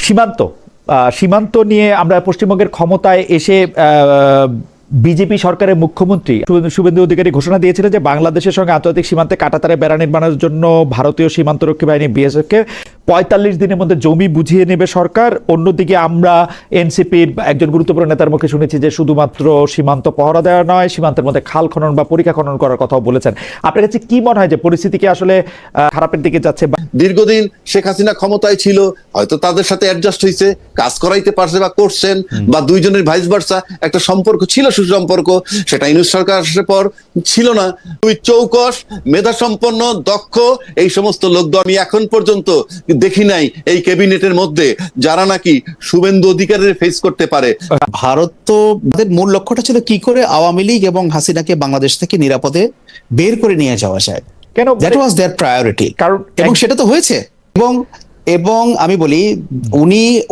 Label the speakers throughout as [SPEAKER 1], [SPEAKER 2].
[SPEAKER 1] সীমান্ত সীমান্ত নিয়ে আমরা পশ্চিমবঙ্গের ক্ষমতায় এসে বিজেপি সরকারের মুখ্যমন্ত্রী শুভেন্দু অধিকারী ঘোষণা দিয়েছিলেন যে বাংলাদেশের সঙ্গে আন্তর্জাতিক সীমান্তে কাঁটাতারে বেড়া নির্মাণের জন্য ভারতীয় সীমান্তরক্ষী বাহিনী বিএসএফকে ৪৫ দিনের মধ্যে জমি বুঝিয়ে নেবে সরকার। অন্যদিকে আমরা এনসিপির একজন গুরুত্বপূর্ণ নেতার মুখে শুনেছি যে শুধুমাত্র সীমান্ত পহরা দেওয়া নয়, সীমান্তের মধ্যে খাল খনন বা পরিখা খনন করার কথাও বলেছেন। আপনার কাছে কি মনে হয় যে পরিস্থিতি কি আসলে খারাপের দিকে যাচ্ছে?
[SPEAKER 2] দীর্ঘদিন শেখ হাসিনা ক্ষমতায় ছিল, হয়তো তাদের সাথে অ্যাডজাস্ট হয়েছে, কাজ করাইতে পারছে বা করছেন, বা দুইজনের ভাইস ভার্সা একটা সম্পর্ক ছিল, সুসম্পর্ক। সেটা ইউনূস সরকার আসার পর ছিল না। তুমি চৌকস, মেধা সম্পন্ন, দক্ষ এই সমস্ত লোক আমি এখন পর্যন্ত দেখি নাই এই ক্যাবিনেটের মধ্যে যারা নাকি শুভেন্দু অধিকারীর ফেস করতে পারে।
[SPEAKER 3] ভারত তো মূল লক্ষ্যটা ছিল কি করে আওয়ামী লীগ এবং হাসিনাকে বাংলাদেশ থেকে নিরাপদে বের করে নিয়ে যাওয়া যায়।
[SPEAKER 1] কেন?
[SPEAKER 3] দ্যাট ওয়াজ দেয়ার প্রায়োরিটি,
[SPEAKER 1] কারণ
[SPEAKER 3] এবং সেটা তো হয়েছে। এবং আমি বলি,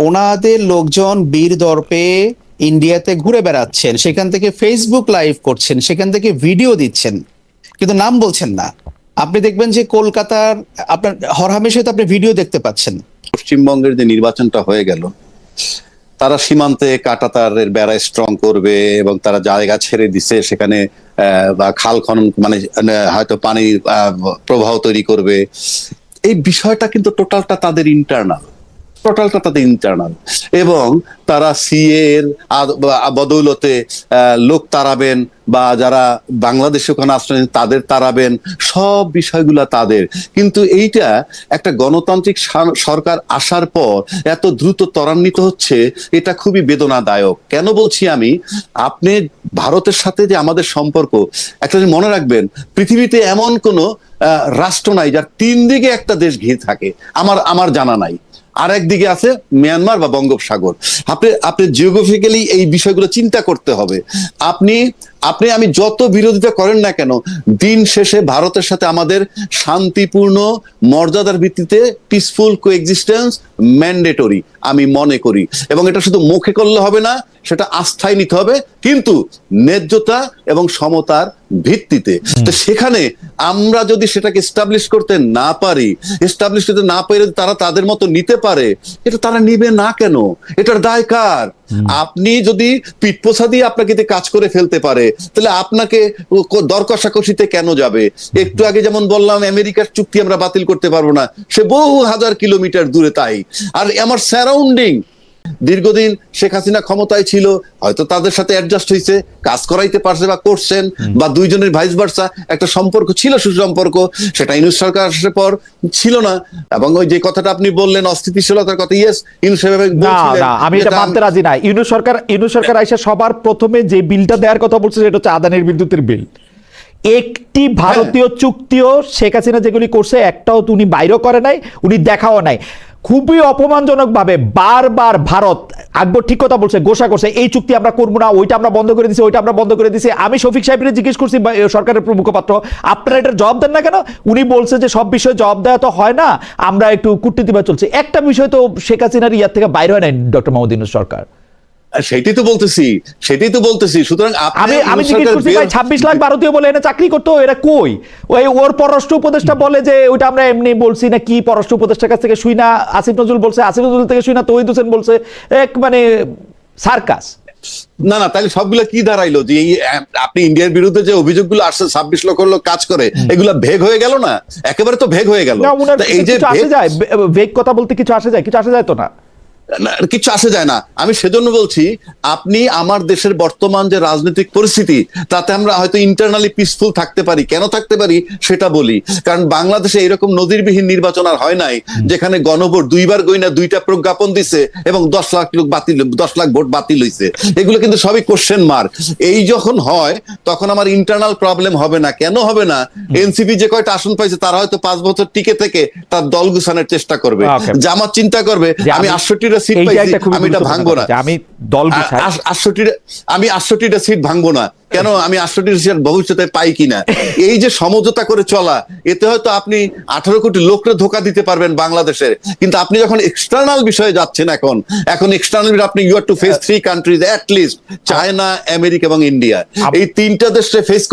[SPEAKER 3] ওনাদের লোকজন বীর দর্পে ইন্ডিয়াতে ঘুরে বেড়াচ্ছেন, সেখান থেকে ফেসবুক লাইভ করছেন, সেখান থেকে ভিডিও দিচ্ছেন, কিন্তু নাম বলছেন না। আপনি দেখবেন যে কলকাতার আপনার হরহামেশে তো আপনি ভিডিও দেখতে পাচ্ছেন।
[SPEAKER 2] পশ্চিমবঙ্গের যে নির্বাচনটা হয়ে গেল, তারা সীমান্তে কাঁটাতারের বেড়া স্ট্রং করবে এবং তারা জায়গা ছেড়ে দিছে সেখানে বা খাল খনন, মানে হয়তো পানির প্রবাহ তৈরি করবে। এই বিষয়টা কিন্তু টোটালটা তাদের ইন্টারনাল, এবং তারা সিএ এর বদৌলতে লোক তাড়াবেন বা যারা বাংলাদেশে ওখানে আশ্রয় তাদের তাড়াবেন, সব বিষয়গুলা তাদের। কিন্তু এইটা একটা গণতান্ত্রিক সরকার আসার পর এত দ্রুত ত্বরান্বিত হচ্ছে, এটা খুবই বেদনাদায়ক। কেন বলছি আমি, আপনি ভারতের সাথে যে আমাদের সম্পর্ক, একটা মনে রাখবেন, পৃথিবীতে এমন কোন রাষ্ট্র নাই যার তিন দিকে একটা দেশ ঘিরে থাকে, আমার জানা নাই। আর একদিকে আছে মিয়ানমার বা বঙ্গোপসাগর। আপনি জিওগ্রাফিক্যালি এই বিষয়গুলো চিন্তা করতে হবে। আমি যত বিরোধিতা করেন না কেন, দিন শেষে ভারতের সাথে আমাদের শান্তিপূর্ণ মর্যাদার ভিত্তিতে পিসফুল কোএক্সিস্টেন্স ম্যান্ডেটরি আমি মনে করি। এবং এটা শুধু মুখে করলে হবে না, সেটা আস্থায় নিতে হবে, কিন্তু ন্যায্যতা এবং সমতার ভিত্তিতে। তো সেখানে আমরা যদি সেটাকে এস্টাবলিশ করতে না পারি, তারা তাদের মতো নিতে পারে, এটা তারা নিবে না কেন? এটার দায় কার? আপনি যদি পিঠপোছা দিয়ে আপনাকে কাজ করে ফেলতে পারে, তাহলে আপনাকে দর কষাকষিতে কেন যাবে? একটু আগে যেমন বললাম, আমেরিকার চুক্তি আমরা বাতিল করতে পারবো না, সে বহু হাজার কিলোমিটার দূরে। তাই আর আমার সারাউন্ডিং, দীর্ঘদিন শেখ হাসিনা ক্ষমতায় ছিল, হয়তো তাদের সাথে অ্যাডজাস্ট হয়েছে, কাজ করাইতে পারছে বা করছেন, বা দুইজনের ভাইস ভার্সা একটা সম্পর্ক ছিল, সুসম্পর্ক। সেটা ইউনূস সরকার আসার পর ছিল না। এবং ওই যে কথাটা আপনি বললেন অস্থিতিশীলতার কথা, ইয়েস,
[SPEAKER 1] আমি এটা মানতে রাজি না। ইউনূস সরকার আইসা সবার প্রথমে যে বিলটা দেওয়ার কথা বলছে সেটা হচ্ছে আদানির বিদ্যুতের বিল। একটি ভারতীয় চুক্তিও শেখ হাসিনা যেগুলি করছে একটাও উনি বাইরও করে নাই, উনি দেখাও নাই। খুবই অপমানজনক ভাবে বারবার ভারত, আকবর ঠিক কথা বলছে, ঘোষণা করছে এই চুক্তি আমরা করবো না, ওইটা আমরা বন্ধ করে দিছি, ওইটা আমরা বন্ধ করে দিছি। আমি শফিক সাহেবের জিজ্ঞেস করছি, সরকারের মুখপাত্র, আপনারা এটার জবাব দেন না কেন? উনি বলছে যে সব বিষয়ে জবাব দেওয়া তো হয় না, আমরা একটু কূটনীতিবাদ চলছে। একটা বিষয় তো শেখ হাসিনার ইয়ার থেকে বাইরে হয় নাই ডক্টর মোহাম্মদ ইউনূস সরকার।
[SPEAKER 2] সেটাই তো বলতেছি। সুতরাং
[SPEAKER 1] আমি জিজ্ঞেস করছি, ভাই 26 লাখ ভারতীয় বলে এনে চাকরি করতো, এরা কই? ওর পররাষ্ট্র উপদেষ্টা বলে যে ওইটা আমরা এমনি বলছি না, কি পররাষ্ট্র উপদেষ্টার কাছ থেকে শুই না, আসিফ নজরুল বলছে, আসিফ নজরুল থেকে শুই না, তৌহিদ হোসেন বলছে, এক মানে সার্কাস।
[SPEAKER 2] না, তাহলে সবগুলো কি দাঁড়াইলো? যে আপনি ইন্ডিয়ার বিরুদ্ধে যে অভিযোগগুলো আসছে, 26 লক্ষ লোক কাজ করে, এগুলা ভেগ হয়ে গেল না? একেবারে তো ভেগ হয়ে গেল।
[SPEAKER 1] এই যে ভেগ কথা বলতে কিছু আসে যায় তো না,
[SPEAKER 2] কিছু আসে যায় না। আমি সেজন্য বলছি, আপনি আমার দেশের বর্তমান যে রাজনৈতিক পরিস্থিতি, তাতে আমরা হয়তো ইন্টারনালি পিসফুল থাকতে পারি। কেন থাকতে পারি সেটা বলি। কারণ বাংলাদেশে এরকম নজিরবিহীন নির্বাচন আর হয় নাই, যেখানে গণভোট দুইবার গইনা দুইটা প্রজ্ঞাপন দিছে এবং 10 লাখ ভোট বাতিল হয়েছে। এগুলো কিন্তু সবই কোশ্চেন মার্ক। এই যখন হয় তখন আমার ইন্টারনাল প্রবলেম হবে না। কেন হবে না? এনসিপি যে কয়টা আসন পাইছে, তারা হয়তো 5 বছর টিকে থেকে তার দল গুছানোর চেষ্টা করবে। জামাত চিন্তা করবে, আমি 68 সিট পাইছি, আমি এটা ভাঙবো না।
[SPEAKER 1] দল গুছায়।
[SPEAKER 2] 68টা সিট ভাঙবো না কেন? আমি 68টা সিট ভবিষ্যতে পাই কিনা, এই যে সমঝোতা করে চলা, এতে হয়তো আপনি 18 কোটি লোককে ধোকা দিতে পারবেন বাংলাদেশের। কিন্তু আপনি যখন এক্সটার্নাল বিষয়ে যাচ্ছেন, এখন এক্সটার্নাল আপনি you are to face 3 countries at least, China, America এবং ইন্ডিয়া। এই 3টা দেশে ফেস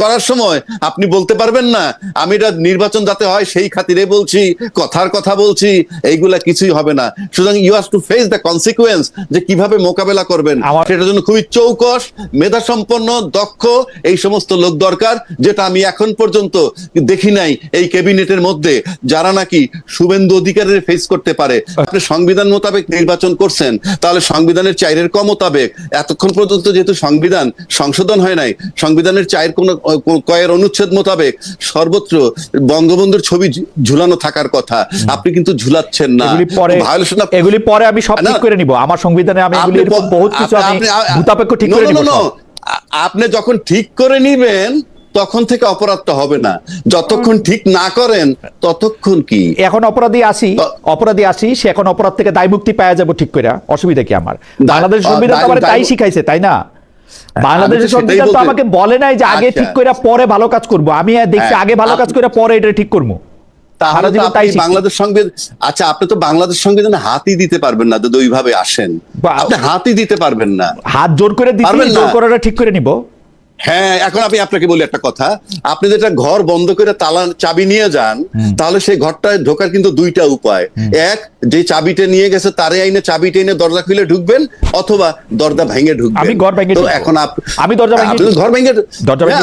[SPEAKER 2] করার সময় আপনি বলতে পারবেন না আমি এটা নির্বাচন যাতে হয় সেই খাতিরে বলছি, কথার কথা বলছি, এইগুলা কিছুই হবে না। সুতরাং you have to face the consequence, যে কিভাবে মোকাবেলা করবেন। সেটার জন্য খুবই চৌকস, মেধাসম্পন্ন, দক্ষ এই সমস্ত লোক দরকার, যেটা আমি এখন পর্যন্ত দেখি নাই এই ক্যাবিনেটের মধ্যে, যারা নাকি শুভেন্দু অধিকারের ফেস করতে পারে। আপনি সংবিধান মোতাবেক নির্বাচন করছেন, তাহলে সংবিধানের 4-এর ক মোতাবেক এতক্ষণ পর্যন্ত যেহেতু সংবিধান সংশোধন হয় নাই, সংবিধানের 4 কয়ের অনুচ্ছেদ মোতাবেক সর্বত্র বঙ্গবন্ধুর ছবি ঝুলানো থাকার কথা, আপনি কিন্তু ঝুলাচ্ছেন না।
[SPEAKER 1] এগুলি পরে আমি সব ঠিক করে নিব, আমার সংবিধানে আমি এগুলি বহুত কিছু আমি ভূতাপেক্ষ ঠিক করে নিব।
[SPEAKER 2] আপনি যখন ঠিক করে নিবেন তখন থেকে অপরাধটা হবে না, যতক্ষণ ঠিক না করেন ততক্ষণ কি।
[SPEAKER 1] এখন অপরাধী আসি সে এখন অপরাধ থেকে দায় মুক্তি পাওয়া যাবো ঠিক করে, অসুবিধা কি আমার? বাংলাদেশ সংবিধান তো তাই শিখাইছে, তাই না? বাংলাদেশের সংবিধান তো আমাকে বলে নাই যে আগে ঠিক করে পরে ভালো কাজ করব। আমি দেখছি আগে ভালো কাজ করে পরে এটা ঠিক করবো।
[SPEAKER 2] বাংলাদেশ সংবিধান, আচ্ছা আপনি তো বাংলাদেশ সংবিধানে হাতই দিতে পারবেন না যদি ওইভাবে আসেন, আপনি হাতই দিতে পারবেন না।
[SPEAKER 1] হাত জোর করে দিতে, জোর করাটা ঠিক করে নিব।
[SPEAKER 2] হ্যাঁ, এখন আমি আপনাকে বলি একটা কথা, আপনি যেটা ঘর বন্ধ করে তালা চাবি নিয়ে যান, তাহলে সেই ঘরটায় ঢোকার কিন্তু 2টা উপায়। এক, যে চাবিটা নিয়ে গেছে তারে আইনে চাবিটা এনে দরজা খুলে ঢুকবেন, অথবা দরজা ভেঙে ঢুকবেন।
[SPEAKER 1] আমি ঘর ভেঙে,
[SPEAKER 2] তো এখন
[SPEAKER 1] আমি দরজা ভেঙে,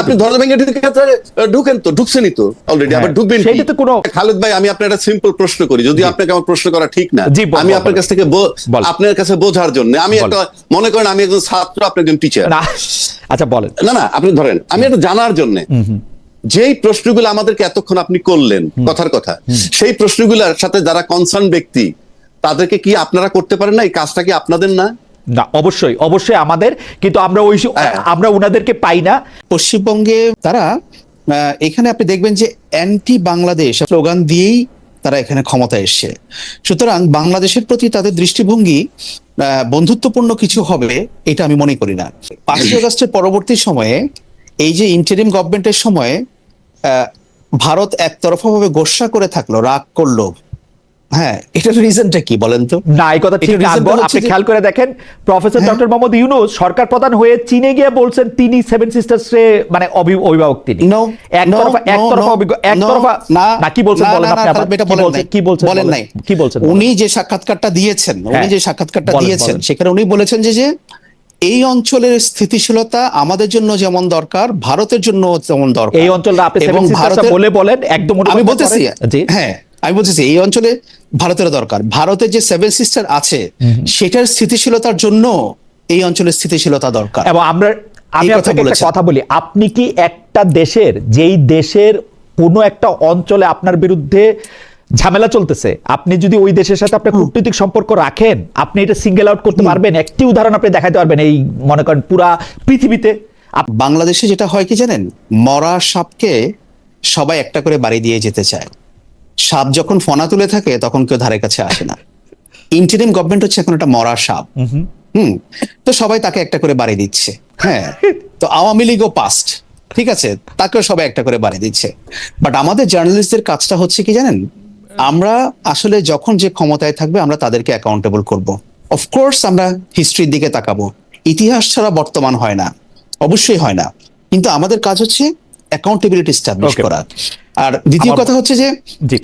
[SPEAKER 2] আপনি দরজা ভেঙে ঢুকেন, তো ঢুকছেনই তো অলরেডি, আবার ঢুকবেন।
[SPEAKER 1] সেটা তো কোনো।
[SPEAKER 2] খালেদ ভাই, আমি আপনার একটা সিম্পল প্রশ্ন করি, যদি আপনাকে আমার প্রশ্ন করা ঠিক না, আমি আপনার কাছ থেকে আপনার কাছে বোঝার জন্য, আমি একটা, মনে করেন আমি একজন ছাত্র, আপনি একজন টিচার।
[SPEAKER 1] আচ্ছা বলেন।
[SPEAKER 2] না আপনি ধরেন, আমি এটা জানার জন্য যেই প্রশ্নগুলো আমাদেরকে এতক্ষণ আপনি করলেন, কথার কথা, সেই প্রশ্নগুলোর সাথে যারা কনসার্ন ব্যক্তি, তাদেরকে কি আপনারা করতে পারেন না? এই কাজটা কি আপনাদের না?
[SPEAKER 1] না, অবশ্যই আমাদের, কিন্তু আমরা উনাদেরকে পাই না।
[SPEAKER 3] পশ্চিমবঙ্গে তারা এখানে আপনি দেখবেন যে অ্যান্টি বাংলাদেশ স্লোগান দিয়েই তারা এখানে ক্ষমতা এসছে। সুতরাং বাংলাদেশের প্রতি তাদের দৃষ্টিভঙ্গি বন্ধুত্বপূর্ণ কিছু হবে এটা আমি মনে করি না। 5ই আগস্টের পরবর্তী সময়ে এই যে ইন্টারিম গভর্নমেন্টের সময়ে ভারত একতরফাভাবে গোস্বা করে থাকলো, রাগ করলো, হ্যাঁ, এটার রিজনটা কি বলেন তো?
[SPEAKER 1] না, এই কথা ঠিক না। আপনি খেয়াল করে দেখেন, প্রফেসর ডক্টর মোহাম্মদ ইউনূস সরকার প্রধান হয়ে চীনে গিয়ে বলছেন তিনি 7 সিস্টার্সে মানে অভিভাবক, তিনি একতরফা না। কি বলছেন বলেন আপনি? কি বলছেন?
[SPEAKER 3] উনি যে সাক্ষাৎকারটা দিয়েছেন, সেখানে উনি বলেছেন যে এই অঞ্চলের স্থিতিশীলতা আমাদের জন্য যেমন দরকার, ভারতের জন্য তেমন দরকার।
[SPEAKER 1] এই অঞ্চলটা আপনি 7 সিস্টার্স বলেন একদম।
[SPEAKER 3] আমি বলতেছি, হ্যাঁ আমি বলতেছি এই অঞ্চলে ভারতের দরকার। ভারতের যে 7 সিস্টার আছে সেটার স্থিতিশীলতার জন্য এই অঞ্চলের স্থিতিশীলতা দরকার।
[SPEAKER 1] এবং আমি আপনাকে একটা কথা বলি, আপনি কি একটা দেশের, যেই দেশের কোনো একটা অঞ্চলে আপনার বিরুদ্ধে ঝামেলা চলতেছে, আপনি যদি ওই দেশের সাথে আপনার কূটনৈতিক সম্পর্ক রাখেন, আপনি এটা সিঙ্গেল আউট করতে পারবেন? একটি উদাহরণ আপনি দেখাতে পারবেন এই মনে করেন পুরা পৃথিবীতে?
[SPEAKER 3] বাংলাদেশে যেটা হয় কি জানেন, মরা সাপকে সবাই একটা করে বাড়ি দিয়ে যেতে চায়। সাপ যখন ফনা তুলে থাকে তখন কেউ ধারে কাছে আসে না। ইন্টারিম গভর্নমেন্ট হচ্ছে এখন একটা মরা সাপ। তো সবাই তাকে একটা করে বাড়ি দিচ্ছে। হ্যাঁ, তো আওয়ামী লীগও পাস্ট, ঠিক আছে, তাকেও সবাই একটা করে বাড়ি দিচ্ছে। বাট আমাদের জার্নালিস্টদের কাজটা হচ্ছে কি জানেন, আমরা আসলে যখন যে ক্ষমতায় থাকবে আমরা তাদেরকে অ্যাকাউন্টেবল করব। অফকোর্স আমরা হিস্ট্রির দিকে তাকাবো, ইতিহাস ছাড়া বর্তমান হয় না, অবশ্যই হয় না, কিন্তু আমাদের কাজ হচ্ছে অ্যাকাউন্টেবিলিটি এস্টাবলিশ করা। আর দ্বিতীয় কথা হচ্ছে যে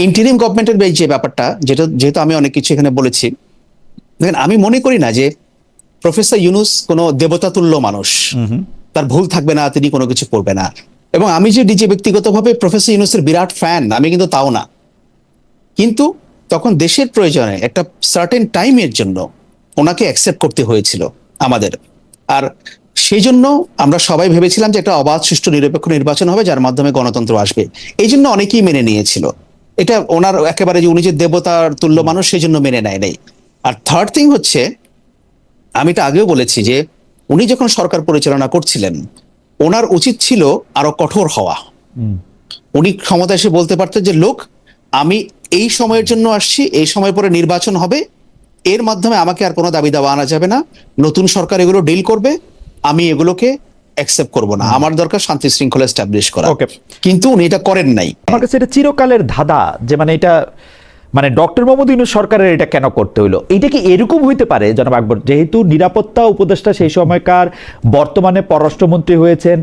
[SPEAKER 3] ইন্টারিম গভর্নমেন্টের যে ব্যাপারটা, যেহেতু আমি অনেক কিছু এখানে বলেছি, দেখেন আমি মনে করি না যে প্রফেসর ইউনূস কোনো দেবতাতুল্য মানুষ, তার ভুল থাকবে না, তিনি কোনো কিছু করবে না। এবং আমি যে নিজে ব্যক্তিগতভাবে প্রফেসর ইউনূসের বিরাট ফ্যান, আমি কিন্তু তাও না। কিন্তু তখন দেশের প্রয়োজনে একটা সার্টেন টাইমের জন্য ওনাকে অ্যাকসেপ্ট করতে হয়েছিল আমাদের। আর সেই জন্য আমরা সবাই ভেবেছিলাম যে একটা অবাধ, সুষ্ঠু, নিরপেক্ষ নির্বাচন হবে যার মাধ্যমে গণতন্ত্র আসবে। এই জন্য অনেকেই মেনে নিয়েছিল এটা। ওনার একেবারে যে উনি যে দেবতার তুল্য মানুষ, সেই জন্য মেনে নেয় নাই। আর থার্ড থিং হচ্ছে, আমি এটা আগেও বলেছি যে উনি যখন সরকার পরিচালনা করছিলেন, ওনার উচিত ছিল আরো কঠোর হওয়া। উনি ক্ষমতা এসে বলতে পারতেন যে লোক, আমি এই সময়ের জন্য আসছি, এই সময় পরে নির্বাচন হবে, এর মাধ্যমে আমাকে আর কোনো দাবি দাওয়া আনা যাবে না, নতুন সরকার এগুলো ডিল করবে, আমি এগুলোকে অ্যাকসেপ্ট করব না, আমার দরকার শান্তি শৃঙ্খলা এস্টাবলিশ করা।
[SPEAKER 1] Okay.
[SPEAKER 3] কিন্তু উনি এটা করেন নাই।
[SPEAKER 1] আমার কাছে এটা চিরকালের ধাঁধা যে মানে এটা মানে ডক্টর মোহাম্মদ ইউনূস সরকারের এটা কেন করতে হইলো। এটা কি এরকম হইতে পারে জনাব আকবর, যেহেতু নিরাপত্তা উপদেষ্টা সেই সময়কার বর্তমানে পররাষ্ট্রমন্ত্রী হয়েছেন,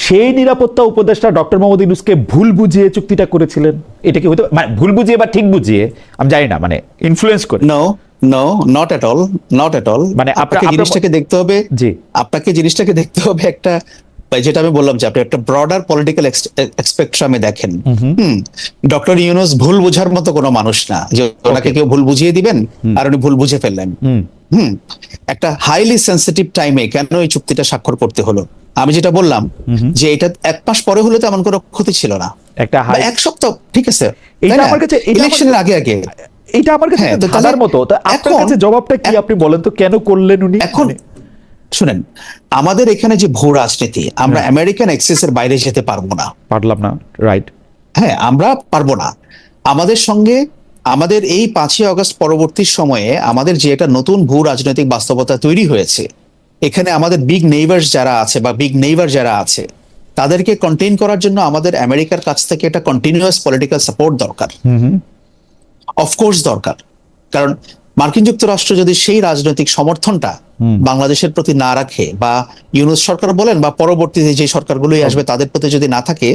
[SPEAKER 1] সেই নিরাপত্তা উপদেষ্টা ডক্টর মোহাম্মদ ইউনূসকে ভুল বুঝিয়ে চুক্তিটা করেছিলেন? এটা কি হইতে মানে ভুল বুঝিয়ে বা ঠিক বুঝিয়ে আমি জানি না, মানে ইনফ্লুয়েন্স করে?
[SPEAKER 3] No no, not at all, not at all.
[SPEAKER 1] মানে
[SPEAKER 3] আপনাকে জিনিসটাকে দেখতে হবে,
[SPEAKER 1] জি
[SPEAKER 3] আপনাকে জিনিসটাকে দেখতে হবে একটা, যেটা আমি বললাম যে আপনি একটা ব্রডার পলিটিক্যাল স্পেকট্রামে দেখেন। ডক্টর ইউনূস ভুল বোঝার মতো কোনো মানুষ না যে ওনাকে কেউ ভুল বুঝিয়ে দিবেন আর উনি ভুল বুঝে ফেললেন। একটা হাইলি সেন্সিটিভ টাইমে কেন এই চুক্তিটা স্বাক্ষর করতে হলো? আমি যেটা বললাম যে এটা 1 মাস পরে হলে তো এমন কোনো ক্ষতি ছিল না,
[SPEAKER 1] একটা
[SPEAKER 3] বা 1 সপ্তাহ, ঠিক আছে,
[SPEAKER 1] এটা আমার কাছে
[SPEAKER 3] ইলেকশনের আগে আগে
[SPEAKER 1] এটা আমার কাছে
[SPEAKER 3] হ্যাঁ, তো
[SPEAKER 1] ধাঁধার
[SPEAKER 3] তাহলে
[SPEAKER 1] মতো। তো আপনার কাছে জবাবটা কি আপনি বলেন তো, কেন করলেন উনি?
[SPEAKER 3] এখন শুনেন, আমাদের এখানে যে ভূ রাজনীতি, আমরা আমেরিকান এক্সেসের বাইরে যেতে পারবো না,
[SPEAKER 1] পারলাম না, রাইট?
[SPEAKER 3] হ্যাঁ আমরা পারবো না। আমাদের সঙ্গে আমাদের এই 5ই আগস্ট পরবর্তী সময়ে আমাদের যে একটা নতুন ভূ রাজনৈতিক বাস্তবতা তৈরি হয়েছে, এখানে আমাদের বিগ নেইবার্স যারা আছে বা বিগ নেইবার যারা আছে তাদেরকে কন্টেইন করার জন্য আমাদের আমেরিকার কাছ থেকে একটা কন্টিনিউয়াস পলিটিক্যাল সাপোর্ট দরকার, অফকোর্স দরকার। কারণ মার্কিন যুক্তরাষ্ট্র যদি সেই রাজনৈতিক সমর্থনটা বাংলাদেশের প্রতি না রাখে, বা ইউনূস সরকার বলেন বা পরবর্তীতে যে সরকারগুলোই আসবে তাদের প্রতি যদি না থাকে,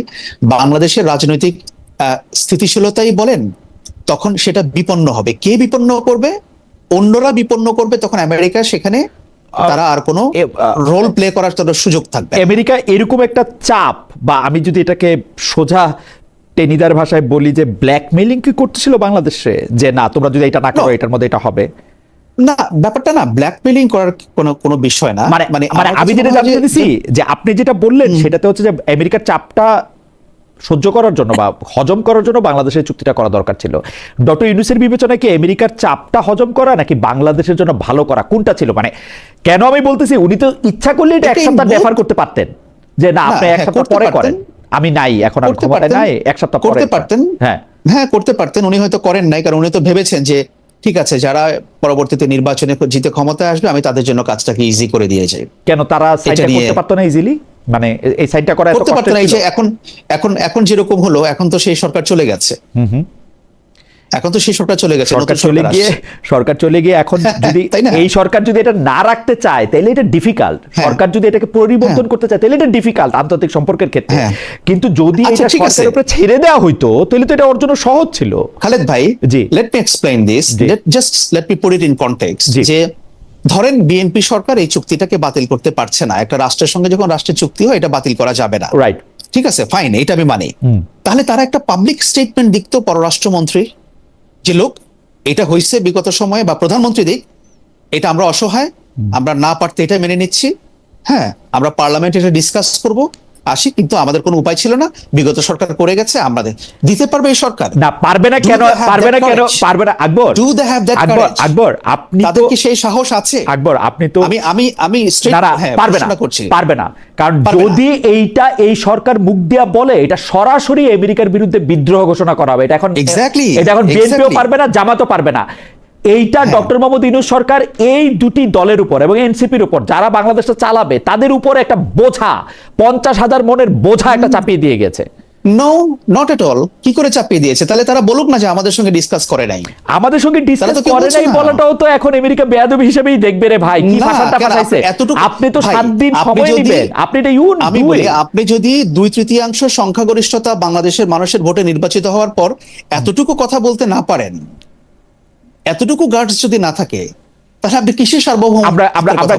[SPEAKER 3] বাংলাদেশের রাজনৈতিক স্থিতিশীলতাই বলেন, তখন সেটা বিপন্ন হবে। কে বিপন্ন করবে? অন্যরা বিপন্ন করবে। তখন আমেরিকা সেখানে তারা আর কোনো রোল প্লে করার সুযোগ থাকবে।
[SPEAKER 1] আমেরিকা এরকম একটা চাপ, বা আমি যদি এটাকে সোজা টেনিদার ভাষায় বলি, যে ব্ল্যাকমেইলিং কি করতেছিল বাংলাদেশে, যে না তোমরা যদি এটা না করো এটার মধ্যে এটা হবে?
[SPEAKER 3] না, ব্যাপারটা না ব্ল্যাকমেইলিং করার কোনো বিষয় না।
[SPEAKER 1] মানে আমি যেটা জানতে দিছি যে আপনি যেটা বললেন সেটাতে হচ্ছে যে আমেরিকার চাপটা সহ্য করার জন্য বা হজম করার জন্য বাংলাদেশের চুক্তিটা করা দরকার ছিল। ডক্টর ইউনূসের বিবেচনায় কি আমেরিকার চাপটা হজম করা নাকি বাংলাদেশের জন্য ভালো করা, কোনটা ছিল? মানে কেন আমি বলতেছি, উনি তো ইচ্ছা করলে এটা 1 সপ্তাহ ডেফার করতে পারতেন, যে না আপনি 1 সপ্তাহ পরে করেন, আমি নাই এখন, আমি ক্ষমতায় নাই, 1 সপ্তাহ পরে
[SPEAKER 3] করতে পারতেন। হ্যাঁ করতে পারতেন, উনি হয়তো করেন নাই, কারণ উনি তো ভেবেছেন যে ঠিক আছে, যারা পরবর্তীতে নির্বাচনে জিতে ক্ষমতায় আসবে আমি তাদের জন্য কাজটাকে ইজি করে দিয়ে যাই।
[SPEAKER 1] কেন তারা সাইনটা করতে পারতো না ইজিলি? মানে এই সাইনটা করা
[SPEAKER 3] করতে পারতো না। এই যে এখন যেরকম হলো, এখন তো সেই সরকার চলে গেছে, এখন তো সেই সরকার চলে গেছে,
[SPEAKER 1] সরকার চলে গিয়ে এখন যদি এই সরকার যদি এটা না রাখতে চায় তাহলে এটা ডিফিকাল্ট, সরকার যদি এটাকে পরিবর্তন করতে চায় তাহলে এটা ডিফিকাল্ট আন্তর্জাতিক সম্পর্কের ক্ষেত্রে। কিন্তু যদি এটা সরকারের উপরে ছেড়ে দেওয়া হইতো তাহলে তো এটা ওর জন্য সহজ ছিল।
[SPEAKER 3] খালেদ ভাই,
[SPEAKER 1] জি
[SPEAKER 3] let me explain this, just let me put it in context. যে ধরেন বিএনপি সরকার এই চুক্তিটাকে বাতিল করতে পারছে না, একটা রাষ্ট্রের সঙ্গে যখন রাষ্ট্রের চুক্তি হয় এটা বাতিল করা যাবে না, রাইট? ঠিক আছে, ফাইন, এটা আমি মানি। তাহলে তারা একটা পাবলিক স্টেটমেন্ট দিত পররাষ্ট্রমন্ত্রী, যে লোক এটা হয়েছে বিগত সময়ে, বা প্রধানমন্ত্রী দিক, এটা আমরা অসহায়, আমরা না পারতে এটা মেনে নিচ্ছি, হ্যাঁ আমরা পার্লামেন্টে এটা ডিসকাস করব, আসি, কিন্তু আমাদের কোনো উপায় ছিল না, বিগত সরকার করে গেছে, আমাদের দিতে পারবে এই সরকার?
[SPEAKER 1] না পারবে না। কেন পারবে না? কেন পারবে না? Akbar,
[SPEAKER 3] do they have that courage?
[SPEAKER 1] Akbar আপনি
[SPEAKER 3] তাদের কি সেই সাহস আছে?
[SPEAKER 1] আকবর আপনি তো
[SPEAKER 3] আমি স্ট্রেট
[SPEAKER 1] পারবে না, পারবে না। কারণ যদি এই সরকার মুখ দিয়া বলে, এটা সরাসরি আমেরিকার বিরুদ্ধে বিদ্রোহ ঘোষণা করা হবে। এটা এখন
[SPEAKER 3] এক্স্যাক্টলি,
[SPEAKER 1] এটা এখন বিএনপিও পারবে না, জামাতও পারবে না। এইটা ডক্টর মোহাম্মদ ইউনূস সরকার এই দুটি দলের উপর এবং এনসিপির উপর, যারা বাংলাদেশটা চালাবে তাদের উপর একটা বোঝা, 50,000 মনের বোঝা একটা চাপিয়ে দিয়ে গেছে।
[SPEAKER 3] No, not at all. কি করে চাপিয়ে দিয়েছে? তাহলে তারা বলুক না যে আমাদের সঙ্গে ডিসকাস করে নাই।
[SPEAKER 1] আমাদের সঙ্গে ডিসকাস করে নাই বলাটাও তো এখন আমেরিকা বেয়াদবি হিসেবেই দেখবে রে ভাই। কি ভাষাটা ভাষাইছে? আপনি তো 7 দিন সময় নেবেন, আপনি এটা
[SPEAKER 3] আমি বলি, আপনি যদি 2/3 সংখ্যাগরিষ্ঠতা বাংলাদেশের মানুষের ভোটে নির্বাচিত হওয়ার পর এতটুকু কথা বলতে না পারেন, এতটুকু গার্ডস যদি না থাকে, তাহলে আপনি কিসের সার্বভৌম?
[SPEAKER 1] আমরা